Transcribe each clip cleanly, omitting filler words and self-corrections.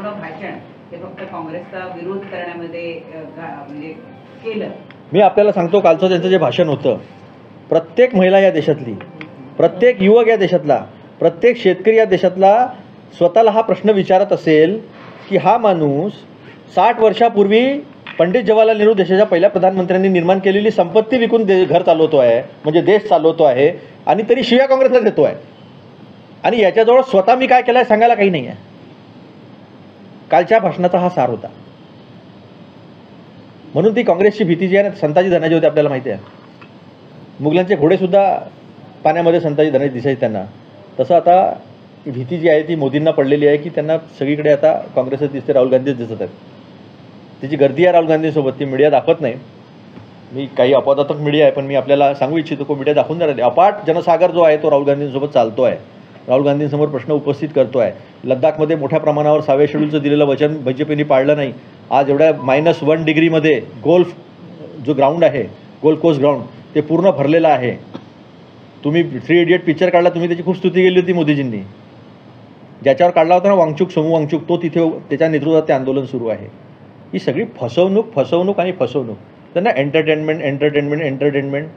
संपूर्ण भाषण हे फक्त काँग्रेसचा विरोध करण्यामध्ये म्हणजे केलं. मी आपल्याला सांगतो, कालचं त्यांचं जे भाषण होतं, प्रत्येक महिला या देशातली, प्रत्येक युवक या देशातला, प्रत्येक शेतकरी या देशातला स्वतःला हा प्रश्न विचारत असेल की हा माणूस 60 वर्षापूर्वी पंडित जवाहरलाल नेहरू देशाच्या पहिल्या प्रधानमंत्र्यांनी निर्माण केलेली संपत्ती विकून घर चालवतो आहे, म्हणजे देश चालवतो आहे, आणि तरी शिव्या काँग्रेसला देतो आहे. आणि याच्याजवळ स्वतः मी काय केलं आहे सांगायला काही नाही आहे. कालच्या भाषणाचा हा सार होता. म्हणून ती काँग्रेसची भीती जी आहे ना, संताजी धनाजी होते, आपल्याला माहिती आहे. मुघलांचे घोडेसुद्धा पाण्यामध्ये संताजी धनाजी दिसायचे त्यांना. तसं आता भीती जी आहे ती मोदींना पडलेली आहे की त्यांना सगळीकडे आता काँग्रेसच दिसते, राहुल गांधीच दिसत आहेत. त्याची गर्दी आहे राहुल गांधींसोबत, ती मीडिया दाखवत नाही. मी काही अपवादात्मक मीडिया आहे, पण मी आपल्याला सांगू इच्छितो की मीडिया दाखवून राहिले. अपाट जनसागर जो आहे तो राहुल गांधींसोबत चालतो आहे, राहुल गांधींसमोर प्रश्न उपस्थित करतो आहे. लद्दाखमध्ये मोठ्या प्रमाणावर 6व्या शेड्यूलचं दिलेलं वचन बीजेपीने पाळलं नाही. आज एवढ्या -1 डिग्रीमध्ये गोल्फ जो ग्राउंड आहे, गोल्फ कोर्स ग्राउंड, ते पूर्ण भरलेलं आहे. तुम्ही 3 इडियट पिक्चर काढला, तुम्ही त्याची खूप स्तुती केली होती मोदीजींनी. ज्याच्यावर काढला होता ना वांगचूक, समूह वांगचूक, तो तिथे त्याच्या नेतृत्वात ते आंदोलन सुरू आहे. ही सगळी फसवणूक आणि फसवणूक. त्यांना एंटरटेनमेंट,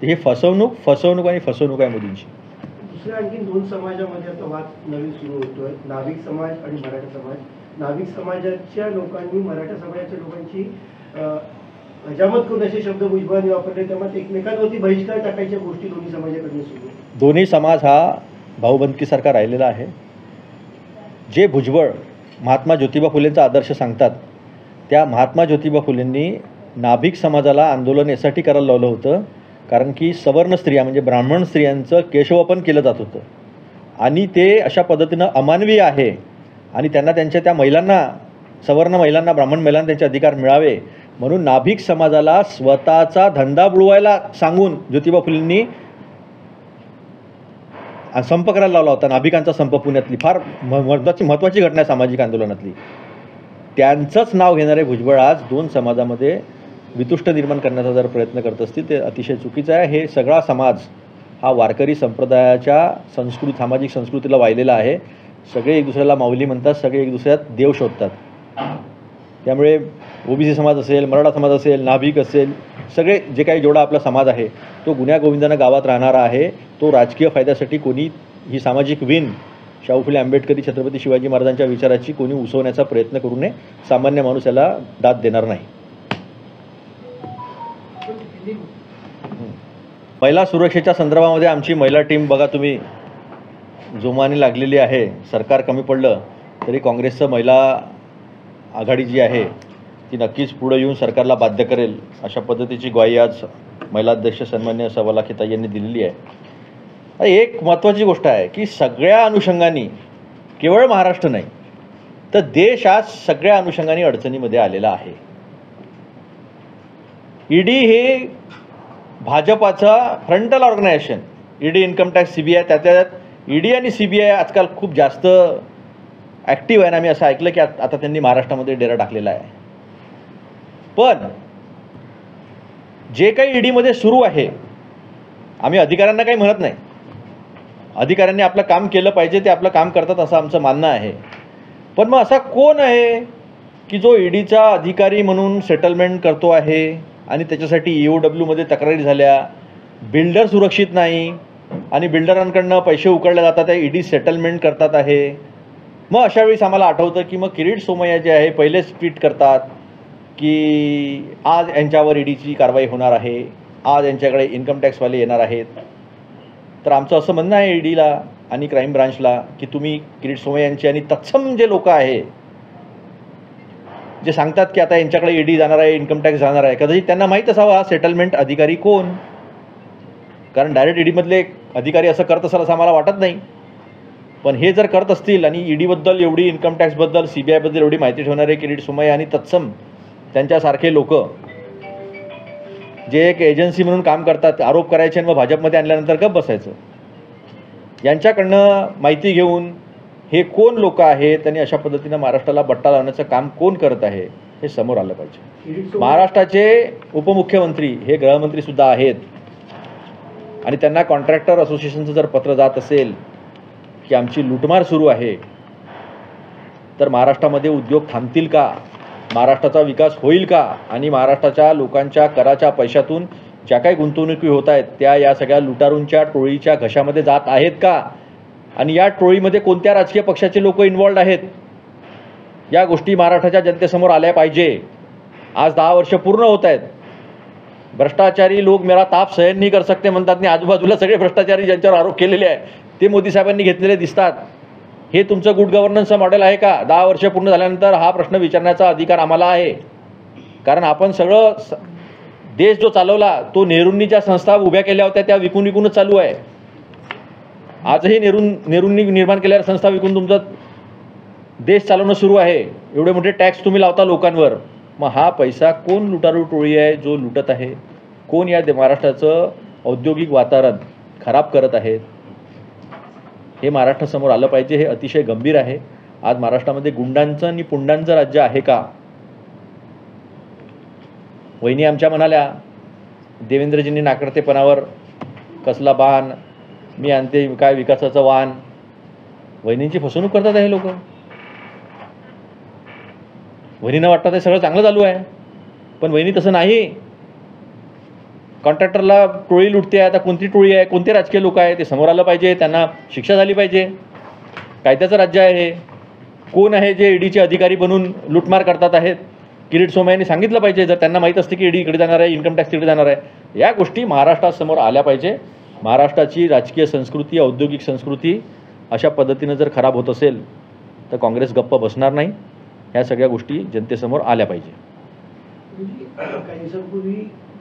हे फसवणूक आणि फसवणूक आहे मोदींची. दुसऱ्या आणखी 2 समाजामध्ये आता वाद नवीन सुरू होतोय, नाभिक समाज आणि मराठा समाज. नाभिक समाजाच्या लोकांनी मराठा समाजाच्या लोकांची हजामत करून असे शब्द भुजबळांनी वापरले, त्यामुळे एकमेकांवरती बहिष्कार टाकायच्या गोष्टी दोन्ही समाजाकडून सुरू आहेत. दोन्ही समाज हा भाऊबंदकीसारखा राहिलेला आहे. जे भुजबळ महात्मा ज्योतिबा फुलेंचा आदर्श सांगतात, त्या महात्मा ज्योतिबा फुलेंनी नाभिक समाजाला आंदोलन यासाठी करायला लावलं होतं कारण की सवर्ण स्त्रिया म्हणजे ब्राह्मण स्त्रियांचं केशवपन केलं जात होतं आणि ते अशा पद्धतीनं अमानवीय आहे आणि त्यांना त्यांच्या त्या महिलांना, सवर्ण महिलांना, ब्राह्मण महिलांना त्यांचे अधिकार मिळावे म्हणून नाभिक समाजाला स्वतःचा धंदा बुडवायला सांगून ज्योतिबा फुलेंनी संप करायला लावला होता. नाभिकांचा संप पुण्यातली फार महत्त्वाची घटना आहे सामाजिक आंदोलनातली. त्यांचंच नाव घेणारे भुजबळ आज 2 समाजामध्ये वितुष्ट निर्माण करण्याचा जर प्रयत्न करत असतील ते अतिशय चुकीचं आहे. हे सगळा समाज हा वारकरी संप्रदायाच्या सामाजिक संस्कृतीला वाहिलेला आहे. सगळे एक दुसऱ्याला माऊली म्हणतात, सगळे एक दुसऱ्यात देव शोधतात. त्यामुळे ओबीसी समाज असेल, मराठा समाज असेल, नाभिक असेल, सगळे जे काही जेवढा आपला समाज आहे तो गुण्यागोविंदानं गावात राहणारा आहे. तो राजकीय फायद्यासाठी कोणी ही सामाजिक विण शाहू फुले आंबेडकरी छत्रपती शिवाजी महाराजांच्या विचाराची कोणी उसवण्याचा प्रयत्न करू नये. सामान्य माणूस याला दाद देणार नाही. महिला सुरक्षेच्या संदर्भामध्ये आमची महिला टीम बघा तुम्ही जोमाने लागलेली आहे. सरकार कमी पडलं तरी काँग्रेसचं महिला आघाडी जी आहे ती नक्कीच पुढे येऊन सरकारला बाध्य करेल अशा पद्धतीची ग्वाही आज महिला अध्यक्ष सन्मान्य सवालाखिता यांनी दिलेली आहे. एक महत्त्वाची गोष्ट आहे की सगळ्या अनुषंगाने, केवळ महाराष्ट्र नाही तर देश आज सगळ्या अनुषंगाने अडचणीमध्ये आलेला आहे. ईडी हे भाजपाचा frontal organisation, ED, income tax, CBI, त्यात ईडी आणि CBI आजकाल खूप जास्त ॲक्टिव्ह आहे ना. मी असं ऐकलं की आता त्यांनी महाराष्ट्रामध्ये डेरा टाकलेला आहे. पण जे काही ईडीमध्ये सुरू आहे, आम्ही अधिकाऱ्यांना काही म्हणत नाही, अधिकाऱ्यांनी आपलं काम केलं पाहिजे, ते आपलं काम करतात असं आमचं मानणं आहे. पण मग असा कोण आहे की जो ईडीचा अधिकारी म्हणून सेटलमेंट करतो आहे आणि त्याच्यासाठी EOWमध्ये तक्रारी झाल्या, बिल्डर सुरक्षित नाही आणि बिल्डरांकडनं पैसे उकळले जातात, त्या ईडी सेटलमेंट करतात आहे. मग अशा वेळेस आम्हाला आठवतं की मग किरीट सोमय्या जे आहे पहिलेच ट्विट करतात की आज यांच्यावर ईडीची कारवाई होणार आहे, आज यांच्याकडे इन्कम टॅक्सवाले येणार आहेत. तर आमचं असं म्हणणं आहे ईडीला आणि क्राईम ब्रांचला की तुम्ही किरीट सोमय्या यांची आणि तत्सम जे लोक आहे जे सांगतात की आता यांच्याकडे ईडी जाणार आहे, इन्कम टॅक्स जाणार आहे, कदाचित त्यांना माहीत असावा हा सेटलमेंट अधिकारी कोण. कारण डायरेक्ट ईडीमधले अधिकारी असं करत असाल असं आम्हाला वाटत नाही. पण हे जर करत असतील आणि ईडीबद्दल एवढी, इन्कम टॅक्सबद्दल, CBIबद्दल एवढी माहिती ठेवणारे किरीट सोमय्या आणि तत्सम त्यांच्यासारखे लोक जे एक एजन्सी म्हणून काम करतात, आरोप करायचे आणि मग भाजपमध्ये आणल्यानंतर गप्प बसायचं, यांच्याकडनं माहिती घेऊन हे कोण लोक आहेत आणि अशा पद्धतीनं महाराष्ट्राला बट्टा लावण्याचं काम कोण करत आहे हे समोर आलं पाहिजे. महाराष्ट्राचे उपमुख्यमंत्री हे गृहमंत्रीसुद्धा आहेत आणि त्यांना कॉन्ट्रॅक्टर असोसिएशनचं जर पत्र जात असेल की आमची लूटमार सुरू आहे तर महाराष्ट्रामध्ये उद्योग थांबतील का, महाराष्ट्राचा विकास होईल का, आणि महाराष्ट्राच्या लोकांच्या कराच्या पैशातून ज्या काही गुंतवणुकी होत आहेत त्या या सगळ्या लुटारूंच्या टोळीच्या घशामध्ये जात आहेत का, आणि या टोळीमध्ये कोणत्या राजकीय पक्षाचे लोक इन्वॉल्ड आहेत, या गोष्टी महाराष्ट्राच्या जनतेसमोर आल्या पाहिजे. आज 10 वर्ष पूर्ण होत आहेत. भ्रष्टाचारी लोक मेरा ताप सहन नहीं कर सकते म्हणतात आणि आजूबाजूला सगळे भ्रष्टाचारी ज्यांच्यावर आरोप केलेले आहे ते मोदी साहेबांनी घेतलेले दिसतात. हे तुमचं गुड गव्हर्नन्सचं मॉडेल आहे का? 10 वर्ष पूर्ण झाल्यानंतर हा प्रश्न विचारण्याचा अधिकार आम्हाला आहे. कारण आपण सगळं देश जो चालवला तो नेहरूंनी ज्या संस्था उभ्या केल्या होत्या त्या विकूनच चालू आहे. आजही नेहरूंनी निर्माण केलेल्या संस्था विकून तुमचा देश चालवणं सुरू आहे. एवढे मोठे टॅक्स तुम्ही लावता लोकांवर. मग हा पैसा कोण लुटारू टोळी आहे जो लुटत आहे? कोण या महाराष्ट्राचं औद्योगिक वातावरण खराब करत आहेत? हे महाराष्ट्रासमोर आलं पाहिजे. हे अतिशय गंभीर आहे. आज महाराष्ट्रामध्ये गुंडांचं आणि पुंडांचं राज्य आहे का? वहिनी आमच्या म्हणाल्या देवेंद्रजींनी नाकर्तेपणावर कसला बाण, मी आणते काय विकासाचं वाण. वहिनींची फसवणूक करतात हे लोक. वहिनींना वाटतं ते सगळं चांगलं चालू आहे, पण वहिनी तसं नाही. कॉन्ट्रॅक्टरला टोळी लुटते. आता कोणती टोळी आहे, कोणते राजकीय लोक आहे ते समोर आलं पाहिजे. त्यांना शिक्षा झाली पाहिजे. कायद्याचं राज्य आहे हे. कोण आहे जे ईडीचे अधिकारी बनून लुटमार करतात आहेत? किरीट सोमय्या यांनी सांगितलं पाहिजे. जर त्यांना माहीत असते की ईडी इकडे जाणार आहे, इन्कम टॅक्स तिकडे जाणार आहे, या गोष्टी महाराष्ट्रासमोर आल्या पाहिजे. महाराष्ट्राची राजकीय संस्कृती, औद्योगिक संस्कृती अशा पद्धतीनं जर खराब होत असेल तर काँग्रेस गप्प बसणार नाही. ह्या सगळ्या गोष्टी जनतेसमोर आल्या पाहिजे. काही दिवसांपूर्वी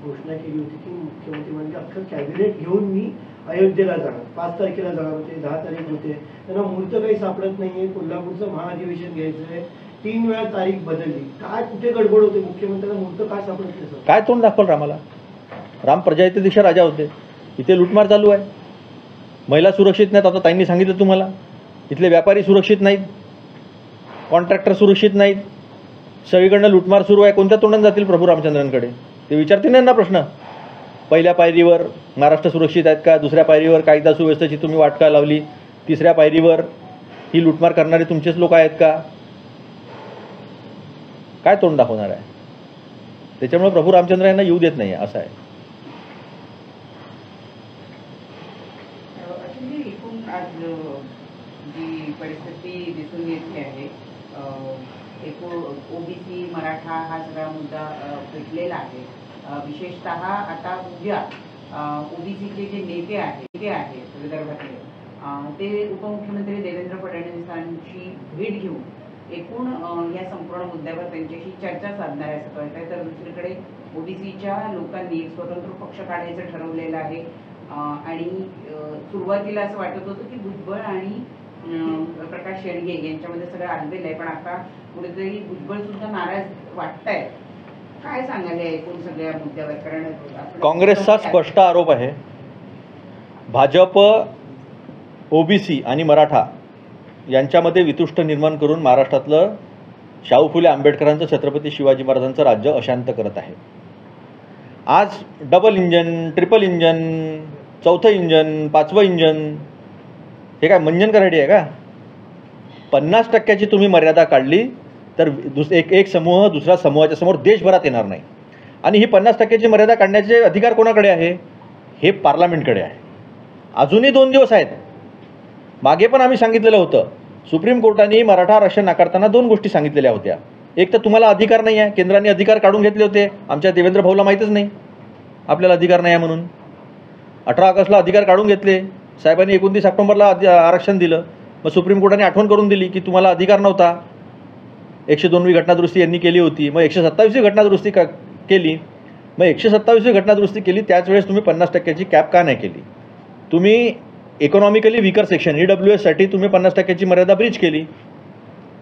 घोषणा केली होती की मुख्यमंत्री म्हणजे अख्खं कॅबिनेट घेऊन मी अयोध्येला जाणार. 5 तारखेला जाणार होते, 10 तारीख होते. त्यांना मुहूर्त काही सापडत नाहीये. कोल्हापूरचं महाअधिवेशन घ्यायचं आहे, 3 वेळा तारीख बदलली. काय कुठे गडबड होते? मुख्यमंत्र्यांना मुहूर्त काय सापडत नाही सर? काय तोंड दाखवलं रामाला? राम प्रजापती राजा होते. इथे लुटमार चालू आहे. महिला सुरक्षित नाहीत. आता ताईंनी सांगितलं तुम्हाला. इथले व्यापारी सुरक्षित नाहीत, कॉन्ट्रॅक्टर सुरक्षित नाहीत. सगळीकडनं लुटमार सुरू आहे. कोणत्या तोंडाने जातील प्रभू रामचंद्रांकडे? ते विचारतील ना प्रश्न. पहिल्या पायरीवर महाराष्ट्र सुरक्षित आहेत का? दुसऱ्या पायरीवर कायदा सुव्यवस्थेची तुम्ही वाट का लावली? तिसऱ्या पायरीवर ही लुटमार करणारे तुमचेच लोक आहेत का? काय तोंड दाखवणार आहे? त्याच्यामुळे प्रभू रामचंद्र यांना येऊ देत नाही असं आहे. एकूण आज जी परिस्थिती दिसून येते आहे, एकूण ओबीसी मराठा हा सगळा मुद्दा पेटलेला आहे. विशेषतः आता उद्या ओबीसीचे जे नेते आहेत विदर्भातले, ते उपमुख्यमंत्री देवेंद्र फडणवीसांची भेट घेऊन एकूण या संपूर्ण मुद्द्यावर त्यांच्याशी चर्चा साधणार आहे असं कळत आहे. तर दुसरीकडे ओबीसीच्या लोकांनी एक स्वतंत्र पक्ष काढायचं ठरवलेलं आहे. आणि सुरुवातीला असं वाटत होतं की भुजबळ आणि प्रकाश शेडगे यांच्यामध्ये सगळं आलबेल आहे, पण आता कुठेतरी भुजबळ सुद्धा नाराज वाटतायत. काय सांगाल या एकूण सगळ्या मुद्द्यावर? कारण काँग्रेसचा स्पष्ट आरोप आहे, भाजप ओबीसी आणि मराठा यांच्यामध्ये वितुष्ट निर्माण करून महाराष्ट्रातलं शाहू फुले आंबेडकरांचं, छत्रपती शिवाजी महाराजांचं राज्य अशांत करत आहे. आज डबल इंजन, ट्रिपल इंजन, 4थं इंजन, 5वं इंजन, हे काय मंजन कराडी आहे का? 50% तुम्ही मर्यादा काढली तर एक समूह दुसऱ्या समूहाच्या समोर देशभरात येणार नाही. आणि ही 50% मर्यादा काढण्याचे अधिकार कोणाकडे आहे? हे पार्लमेंटकडे आहे. अजूनही 2 दिवस आहेत. मागे पण आम्ही सांगितलेलं होतं, सुप्रीम कोर्टाने मराठा आरक्षण नाकारताना 2 गोष्टी सांगितलेल्या होत्या. एक तर तुम्हाला अधिकार नाही आहे, केंद्राने अधिकार काढून घेतले होते. आमच्या देवेंद्र भाऊला माहीतच नाही आपल्याला अधिकार नाही आहे म्हणून. 18 ऑगस्टला अधिकार काढून घेतले साहेबांनी. 29 ऑक्टोबरला आरक्षण दिलं. मग सुप्रीम कोर्टाने आठवण करून दिली की तुम्हाला अधिकार नव्हता. 102वी घटनादुरुस्ती यांनी केली होती. मग 127वी घटनादुरुस्ती केली. मग 127वी घटनादुरुस्ती केली त्याच वेळेस तुम्ही 50%ची कॅप का नाही केली? तुम्ही इकॉनॉमिकली वीकर सेक्शन EWS तुम्ही 50%ची मर्यादा ब्रीच केली.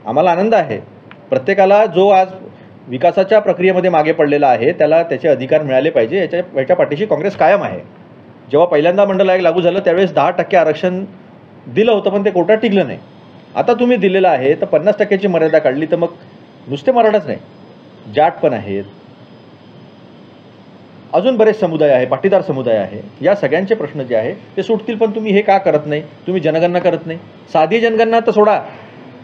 आम्हाला आनंद आहे. प्रत्येकाला जो आज विकासाच्या प्रक्रियेमध्ये मागे पडलेला आहे त्याला त्याचे अधिकार मिळाले पाहिजे. याच्या पाठीशी काँग्रेस कायम आहे. जेव्हा पहिल्यांदा मंडल आयोग लागू झालं त्यावेळेस 10% आरक्षण दिलं होतं, पण ते कोर्टात टिकलं नाही. आता तुम्ही दिलेलं आहे तर 50%ची मर्यादा काढली तर मग नुसते मराठाच नाही, जाट पण आहेत, अजून बरेच समुदाय आहे, पाटीदार समुदाय आहे. या सगळ्यांचे प्रश्न जे आहे ते सुटतील. पण तुम्ही हे का करत नाही? तुम्ही जनगणना करत नाही. साधी जनगणना तर सोडा,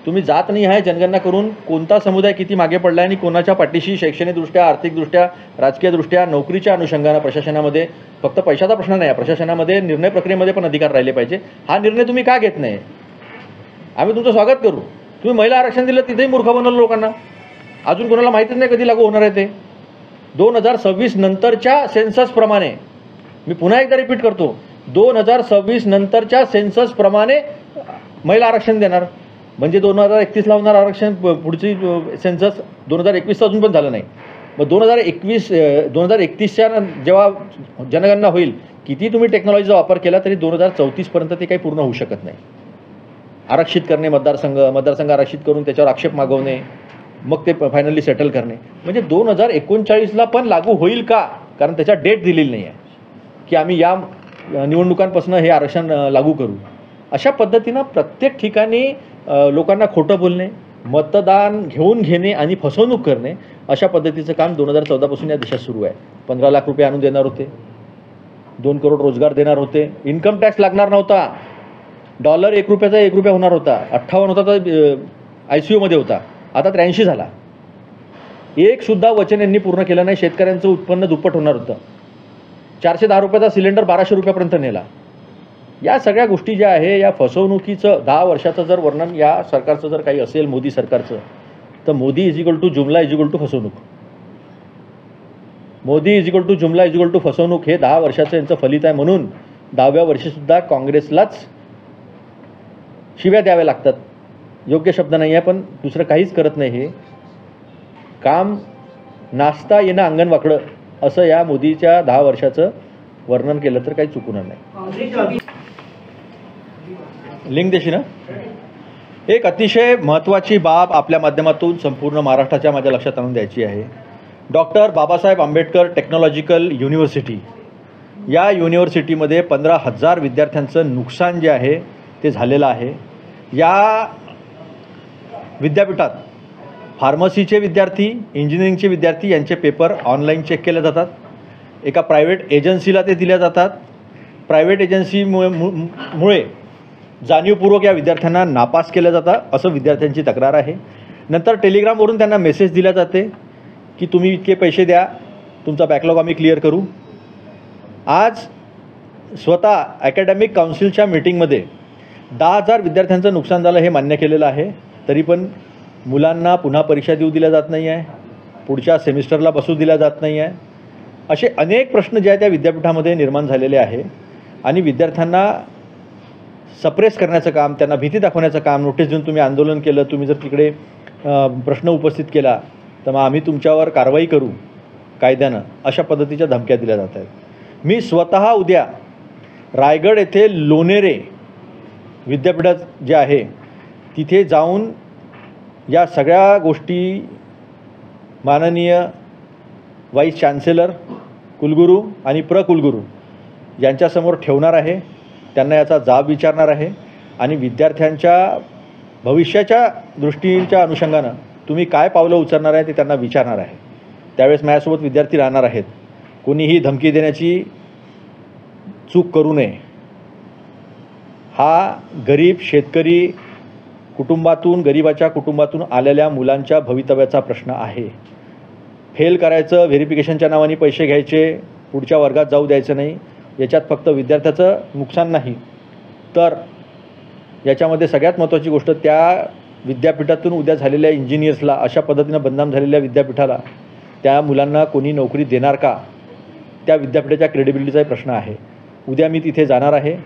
तुम्ही जात नाही आहे जनगणना करून कोणता समुदाय किती मागे पडला आहे आणि कोणाच्या पाठीशी शैक्षणिकदृष्ट्या, आर्थिकदृष्ट्या, राजकीयदृष्ट्या, नोकरीच्या अनुषंगानं प्रशासनामध्ये फक्त पैशाचा प्रश्न नाही आहे, प्रशासनामध्ये निर्णय प्रक्रियेमध्ये पण अधिकार राहिले पाहिजे. हा निर्णय तुम्ही का घेत नाही? आम्ही तुमचं स्वागत करू. तुम्ही महिला आरक्षण दिलं तिथेही मूर्ख बनवलं लोकांना. अजून कोणाला माहितीच नाही कधी लागू होणार आहे ते. 2026 नंतरच्या सेन्ससप्रमाणे, मी पुन्हा एकदा रिपीट करतो, 2026 नंतरच्या सेन्ससप्रमाणे महिला आरक्षण देणार. म्हणजे 2031ला होणार आरक्षण, पुढची सेन्सस 2021 अजून पण झालं नाही. मग 2031च्या जेव्हा जनगणना होईल, किती तुम्ही टेक्नॉलॉजीचा वापर केला तरी 2034पर्यंत ते काही पूर्ण होऊ शकत नाही. आरक्षित करणे मतदारसंघ आरक्षित करून त्याच्यावर आक्षेप मागवणे, मग ते फायनली सेटल करणे, म्हणजे 2039ला पण लागू होईल का? कारण त्याच्या डेट दिलेली नाही आहे की आम्ही या निवडणुकांपासून हे आरक्षण लागू करू. अशा पद्धतीनं प्रत्येक ठिकाणी लोकांना खोटं बोलणे, मतदान घेऊन घेणे आणि फसवणूक करणे, अशा पद्धतीचं काम 2014पासून या देशात सुरू आहे. 15 लाख रुपये आणून देणार होते, 2 करोड रोजगार देणार होते, इन्कम टॅक्स लागणार नव्हता, डॉलर 1 रुपयाचा 1 रुपया होणार होता, 58 होता तर ICUमध्ये होता, आता 83 झाला. एक सुद्धा वचन यांनी पूर्ण केलं नाही. शेतकऱ्यांचं उत्पन्न दुप्पट होणार होतं. 410 रुपयाचा सिलेंडर 1200 रुपयापर्यंत नेला. या सगळ्या गोष्टी ज्या आहे, या फसवणुकीचं 10 वर्षाचं जर वर्णन या सरकारचं जर काही असेल, मोदी सरकारचं, तर मोदी = जुमला = फसवणूक. मोदी = जुमला = फसवणूक हे 10 वर्षाचं यांचं फलित आहे. म्हणून 10व्या वर्षीसुद्धा काँग्रेसलाच शिव्या द्याव्या लागतात. योग्य शब्द नाही आहे, पण दुसरं काहीच करत नाही. हे काम नाचता येणं अंगण वाकडं असं या मोदीच्या 10 वर्षाचं वर्णन केलं तर काही चुकणार नाही. लिंक देशी ना. एक अतिशय महत्त्वाची बाब आपल्या माध्यमातून संपूर्ण महाराष्ट्राच्या माझ्या लक्षात आणून द्यायची आहे. Doctor Babasaheb Ambedkar technological university, या युनिव्हर्सिटीमध्ये 15,000 विद्यार्थ्यांचं नुकसान जे आहे ते झालेलं आहे. या विद्यापीठात फार्मसीचे विद्यार्थी, इंजिनिअरिंगचे विद्यार्थी यांचे पेपर ऑनलाईन चेक केले जातात. एका प्रायव्हेट एजन्सीला ते दिल्या जातात. प्रायव्हेट एजन्सीमुळे जाणीवपूर्वक या विद्यार्थ्यांना नापास केलं जातं असं विद्यार्थ्यांची तक्रार आहे. नंतर टेलिग्रामवरून त्यांना मेसेज दिला जाते की तुम्ही इतके पैसे द्या, तुमचा बॅकलॉग आम्ही क्लिअर करू. आज स्वतः अकॅडमिक काउन्सिलच्या मीटिंगमध्ये 10,000 विद्यार्थ्यांचं नुकसान झालं हे मान्य केलेलं आहे. तरी पण मुलांना पुन्हा परीक्षा देऊ दिल्या जात नाही आहे, पुढच्या सेमिस्टरला बसू दिल्या जात नाही आहे. असे अनेक प्रश्न जे आहेत त्या विद्यापीठामध्ये निर्माण झालेले आहे. आणि विद्यार्थ्यांना सप्रेस करण्याचं काम, त्यांना भीती दाखवण्याचं काम, नोटीस देऊन तुम्ही आंदोलन केलं, तुम्ही जर तिकडे प्रश्न उपस्थित केला तर मग आम्ही तुमच्यावर कारवाई करू कायद्यानं, अशा पद्धतीच्या धमक्या दिल्या जात आहेत. मी स्वतः उद्या रायगड येथे लोणेरे विद्यापीठात जे आहे तिथे जाऊन या सगळ्या गोष्टी माननीय वाईस चान्सेलर, कुलगुरू आणि कुलगुरू यांच्यासमोर ठेवणार आहे. त्यांना याचा जाब विचारणार आहे आणि विद्यार्थ्यांच्या भविष्याच्या दृष्टीच्या अनुषंगानं तुम्ही काय पावलं उचलणार आहे ते त्यांना विचारणार आहे. त्यावेळेस माझ्यासोबत विद्यार्थी राहणार आहेत. कोणीही धमकी देण्याची चूक करू नये. हा गरीब शेतकरी कुटुंबातून, गरिबाच्या कुटुंबातून आलेल्या मुलांच्या भवितव्याचा प्रश्न आहे. फेल करायचं, व्हेरिफिकेशनच्या नावाने पैसे घ्यायचे, पुढच्या वर्गात जाऊ द्यायचं नाही. याच्यात फक्त विद्यार्थ्याचं नुकसान नाही, तर याच्यामध्ये सगळ्यात महत्त्वाची गोष्ट त्या विद्यापीठातून उद्या झालेल्या इंजिनियर्सला, अशा पद्धतीनं बदनाम झालेल्या विद्यापीठाला, त्या मुलांना कोणी नोकरी देणार का, त्या विद्यापीठाच्या क्रेडिबिलिटीचाही प्रश्न आहे. उद्या मी तिथे जाणार आहे.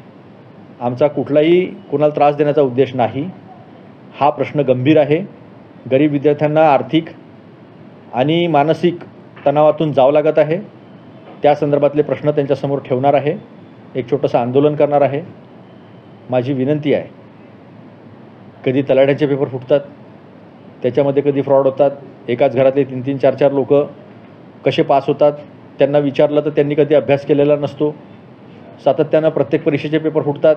आमचा कुठलाही कोणाला त्रास देण्याचा उद्देश नाही. हा प्रश्न गंभीर आहे. गरीब विद्यार्थ्यांना आर्थिक आणि मानसिक तणावातून जावं लागत आहे. त्या संदर्भातले प्रश्न त्यांच्यासमोर ठेवणार आहे. एक छोटंसं आंदोलन करणार आहे. माझी विनंती आहे, कधी तलाठ्यांचे पेपर फुटतात, त्याच्यामध्ये कधी फ्रॉड होतात. एकाच घरातले 3-3, 4-4 लोक कसे पास होतात त्यांना विचारलं तर त्यांनी कधी अभ्यास केलेला नसतो. सातत्यानं प्रत्येक परीक्षेचे पेपर फुटतात.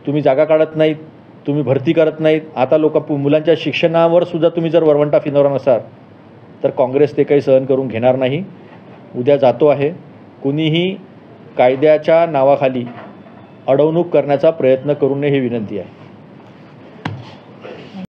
तुम्ही जागा काढत नाहीत, तुम्ही भरती करत नाहीत. आता मुलांच्या शिक्षणावर सुद्धा तुम्ही जर वरवंटा फिरवणार नसाल तर काँग्रेस ते काही सहन करून घेणार नाही. उद्या जातो आहे. कुणीही कायद्याच्या नावाखाली अडवणूक करण्याचा प्रयत्न करू नये ही विनंती आहे.